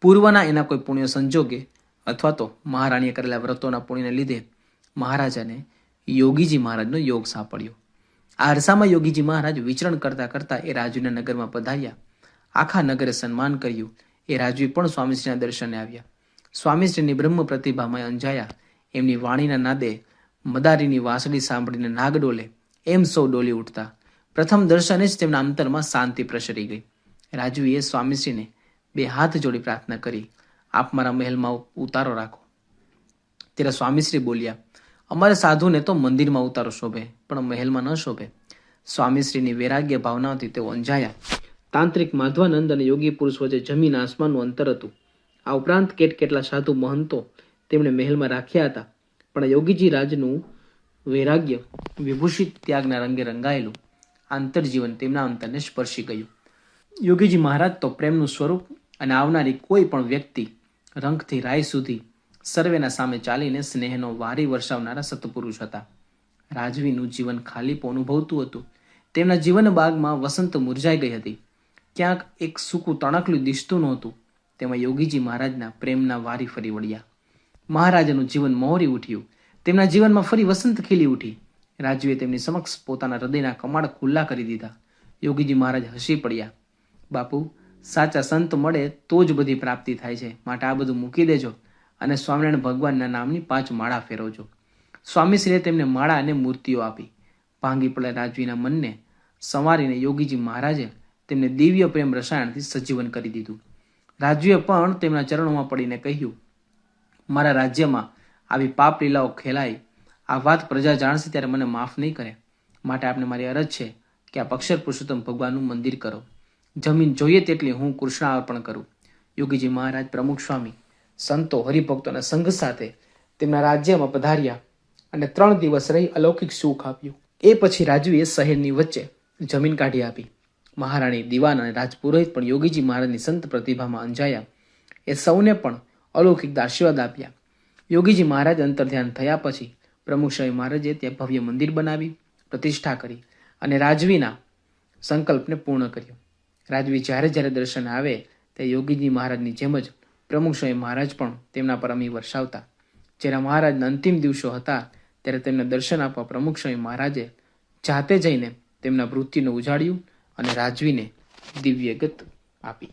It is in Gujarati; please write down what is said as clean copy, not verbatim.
પૂર્વના એના કોઈ પુણ્ય સંજોગે અથવા તો મહારાણીએ કરેલા વ્રતોના પુણ્યને લીધે મહારાજાને યોગીજી મહારાજનો યોગ સાંપડ્યો. આ અરસામાં યોગીજી મહારાજ વિચરણ કરતા કરતા એ રાજુના નગરમાં પધાર્યા. આખા નગરે સન્માન કર્યું. એ રાજવી પણ સ્વામીશ્રીના દર્શને આવ્યા. સ્વામીશ્રીની બ્રહ્મ પ્રતિભામાં અંજાયા. એમની વાણીના નાદે મદારીની વાંસળી સાંભળીને નાગ ડોલે એમ સૌ ડોલી ઉઠતા. પ્રથમ દર્શને જ તેમના અંતરમાં શાંતિ પ્રસરી ગઈ. રાજવીએ સ્વામીશ્રીને બે હાથ જોડી પ્રાર્થના કરી, આપ મારા મહેલમાં ઉતારો રાખો. ત્યારે સ્વામીશ્રી બોલ્યા, અમારે સાધુને તો મંદિરમાં ઉતારો શોભે, પણ મહેલમાં ન શોભે. સ્વામીશ્રીની વૈરાગ્ય ભાવનાથી તેઓ અંજાયા. તાંત્રિક માધવાનંદ અને યોગી પુરુષ વચ્ચે જમીન આસમાનનું અંતર હતું. આ ઉપરાંત કેટલા સાધુ મહંતો તેમણે મહેલમાં રાખ્યા હતા, પણ યોગીજી રાજનું વૈરાગ્ય વિભૂષિત ત્યાગના રંગે રંગાયેલું આંતરજીવન તેમના અંતરને સ્પર્શી ગયું. યોગીજી મહારાજ તો પ્રેમનું સ્વરૂપ અને આવનારી કોઈ પણ વ્યક્તિ રંગથી રાય સુધી સર્વેના સામે ચાલીને સ્નેહનો વારી વરસાવનારા સત્પુરુષ હતા. રાજવીનું જીવન ખાલીપો અનુભવતું હતું. તેમના જીવન બાગમાં વસંત મુરઝાઈ ગઈ હતી. ક્યાંક એક સૂકું તણકલું દિસતું નહોતું. તેમાં યોગીજી મહારાજના પ્રેમના વારી ફરી વળ્યા. મહારાજાનું જીવન મોહરી ઉઠ્યું. તેમના જીવનમાં ફરી વસંત ખીલી ઉઠી. રાજવીએ તેમની સમક્ષ પોતાના હૃદયના કમાડ ખુલ્લા કરી દીધા. યોગીજી મહારાજ હસી પડ્યા. બાપુ, સાચા સંત મળે તો જ બધી પ્રાપ્તિ થાય છે, માટે આ બધું મૂકી દેજો અને સ્વામિનારાયણ ભગવાનના નામની 5 માળા ફેરવજો. સ્વામીશ્રીએ તેમને માળા અને મૂર્તિઓ આપી. ભાંગી પડેલા રાજવીના મનને સંવારીને યોગીજી મહારાજે તેમને દિવ્ય પ્રેમ રસાયણથી સજીવન કરી દીધું. રાજવીએ પણ તેમના ચરણોમાં પડીને કહ્યું, મારા રાજ્યમાં આવી પાપ લીલાઓ ખેલાઈ આ વાત પ્રજા જાણશે ત્યારે મને માફ નહીં કરે. માટે આપને મારી અરજ છે કે આપ અક્ષર પુરુષોત્તમ ભગવાનનું મંદિર કરો. જમીન જોઈએ તેટલી હું કૃષ્ણાર્પણ કરું. યોગીજી મહારાજ પ્રમુખ સ્વામી સંતો હરિભક્તોના સંઘ સાથે તેમના રાજ્યમાં પધાર્યા અને 3 દિવસ રહી અલૌકિક સુખ આપ્યું. એ પછી રાજવીએ શહેરની વચ્ચે જમીન કાઢી આપી. મહારાણી, દિવાન અને રાજપુરોહિત પણ યોગીજી મહારાજની સંત પ્રતિભામાં અંજાયા. એ સૌને પણ અલૌકિક આશીર્વાદ આપ્યા. યોગીજી મહારાજ અંતર્ધ્યાન થયા પછી પ્રમુખ સ્વામી મહારાજે ત્યાં ભવ્ય મંદિર બનાવી પ્રતિષ્ઠા કરી અને રાજવીના સંકલ્પને પૂર્ણ કર્યો. રાજવી જ્યારે જ્યારે દર્શન આવે તે યોગીજી મહારાજની જેમ જ પ્રમુખ સ્વામી મહારાજ પણ તેમના પર અમી વરસાવતા. જ્યારે મહારાજના અંતિમ દિવસો હતા ત્યારે તેમને દર્શન આપવા પ્રમુખ સ્વામી મહારાજે જાતે જઈને તેમના મૃત્યુને ઉજાડ્યું અને રાજવીને દિવ્ય ગત આપી.